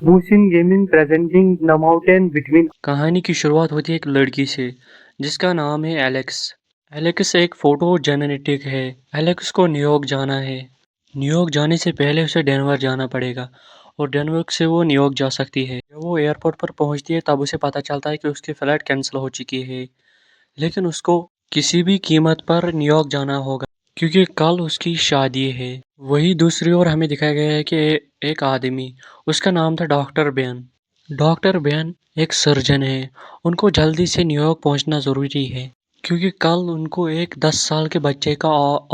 Mohsin gaming presenting the mountain between. کہانی کی شروعات ہوتی ہے ایک لڑکی سے جس کا نام ہے ایلیکس۔ ایلیکس ایک فوٹو جرنلسٹ ہے۔ ایلیکس کو نیو یارک جانا ہے۔ نیو یارک جانے سے پہلے اسے ڈینور جانا پڑے گا اور ڈینور سے وہ نیو یارک جا سکتی ہے۔ جب وہ ایئرپورٹ پر پہنچتی ہے تب اسے پتہ چلتا ہے کہ اس کی فلائٹ کینسل ہو چکی ہے، لیکن اس کو کسی بھی قیمت پر نیو یارک جانا ہوگا کیونکہ کل اس کی شادی ہے۔ وہی دوسری اور ہمیں دکھایا گیا ہے کہ ایک آدمی، اس کا نام تھا ڈاکٹر بین۔ ڈاکٹر بین ایک سرجن ہے۔ ان کو جلدی سے نیو یارک پہنچنا ضروری ہے کیونکہ کل ان کو ایک 10 سال کے بچے کا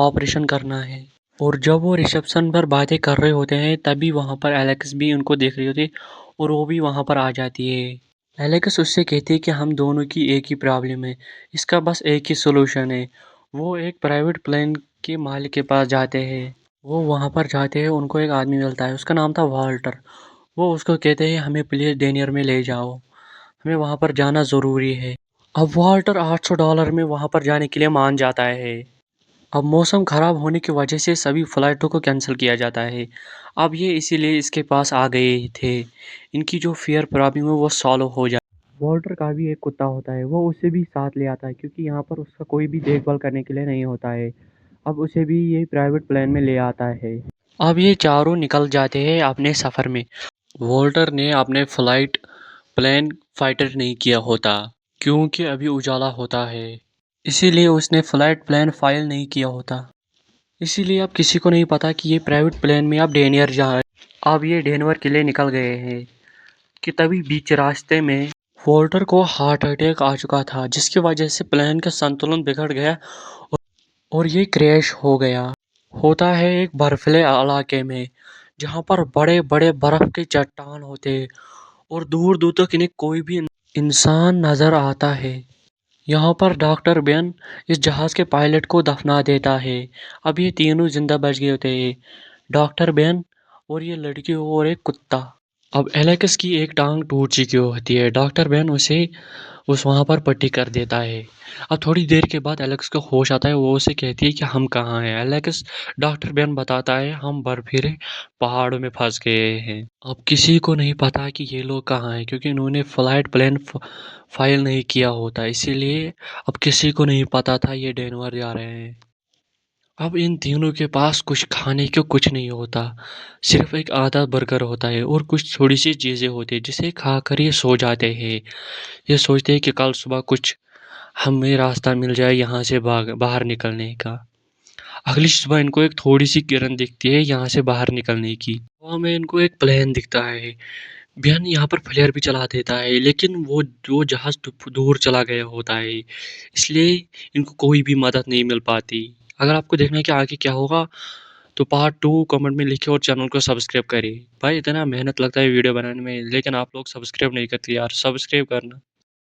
آپریشن کرنا ہے۔ اور جب وہ ریسپشن پر باتیں کر رہے ہوتے ہیں تبھی وہاں پر ایلیکس بھی ان کو دیکھ رہی ہوتی ہے اور وہ بھی وہاں پر آ جاتی ہے۔ ایلیکس اس سے کہتی ہے کہ ہم دونوں کی ایک ہی پرابلم ہے، اس کا بس ایک ہی سولوشن ہے۔ وہ ایک پرائیویٹ پلین کے مالک کے پاس جاتے ہیں۔ وہ وہاں پر جاتے ہیں، ان کو ایک آدمی ملتا ہے، اس کا نام تھا والٹر۔ وہ اس کو کہتے ہیں ہمیں پلیز ڈینیر میں لے جاؤ، ہمیں وہاں پر جانا ضروری ہے۔ اب والٹر $800 میں وہاں پر جانے کے لیے مان جاتا ہے۔ اب موسم خراب ہونے کی وجہ سے سبھی فلائٹوں کو کینسل کیا جاتا ہے۔ اب یہ اسی لیے اس کے پاس آ گئے تھے، ان کی جو فیئر پرابلم ہے وہ سالو ہو جائے۔ والٹر کا بھی ایک کتا ہوتا ہے، وہ اسے بھی ساتھ لے آتا ہے کیونکہ یہاں پر اس کا کوئی بھی دیکھ بھال کرنے کے لیے نہیں ہوتا ہے۔ اب اسے بھی یہ پرائیویٹ پلین میں لے آتا ہے۔ اب یہ چاروں نکل جاتے ہیں اپنے سفر میں۔ والٹر نے اپنے فلائٹ پلین فائٹر نہیں کیا ہوتا کیونکہ ابھی اجالا ہوتا ہے، اسی لیے اس نے فلائٹ پلان فائل نہیں کیا ہوتا۔ اسی لیے اب کسی کو نہیں پتا کہ یہ پرائیویٹ پلین میں اب ڈینور جا رہے۔ اب یہ ڈینور کے لیے نکل گئے ہیں کہ تبھی بیچ راستے میں والٹر کو ہارٹ اٹیک آ چکا تھا، جس کی وجہ سے پلین کا سنتولن بگڑ گیا اور یہ کریش ہو گیا۔ ہوتا ہے ایک برفیلے علاقے میں جہاں پر بڑے بڑے برف کے چٹان ہوتے ہیں اور دور دور تک انہیں کوئی بھی انسان نظر آتا ہے۔ یہاں پر ڈاکٹر بین اس جہاز کے پائلٹ کو دفنا دیتا ہے۔ اب یہ تینوں زندہ بچ گئے ہوتے ہیں، ڈاکٹر بین اور یہ لڑکی اور ایک کتا۔ اب ایلیکس کی ایک ٹانگ ٹوٹ چکی ہوتی ہے، ڈاکٹر بین اسے وہاں پر پٹی کر دیتا ہے۔ اب تھوڑی دیر کے بعد ایلیکس کو ہوش آتا ہے، وہ اسے کہتی ہے کہ ہم کہاں ہیں۔ ایلیکس ڈاکٹر بین بتاتا ہے ہم برفیلے پہاڑوں میں پھنس گئے ہیں۔ اب کسی کو نہیں پتا کہ یہ لوگ کہاں ہیں کیونکہ انہوں نے فلائٹ پلان فائل نہیں کیا ہوتا، اسی لیے اب کسی کو نہیں پتا تھا یہ ڈینور جا رہے ہیں۔ اب ان تینوں کے پاس کچھ کھانے کو کچھ نہیں ہوتا، صرف ایک آدھا برگر ہوتا ہے اور کچھ تھوڑی سی چیزیں ہوتی ہیں جسے کھا کر یہ سو جاتے ہیں۔ یہ سوچتے ہیں کہ کل صبح کچھ ہمیں راستہ مل جائے یہاں سے باہر نکلنے کا۔ اگلی صبح ان کو ایک تھوڑی سی کرن دکھتی ہے یہاں سے باہر نکلنے کی۔ ہوا میں ان کو ایک پلین دکھتا ہے۔ بین یہاں پر فلیئر بھی چلا دیتا ہے لیکن وہ جہاز دور چلا گیا ہوتا ہے، اس لیے ان کو کوئی بھی مدد نہیں مل پاتی۔ اگر آپ کو دیکھنا ہے کہ آگے کیا ہوگا تو پارٹ 2 کمنٹ میں لکھے اور چینل کو سبسکرائب کریں۔ بھائی اتنا محنت لگتا ہے ویڈیو بنانے میں لیکن آپ لوگ سبسکرائب نہیں کرتے یار، سبسکرائب کرنا۔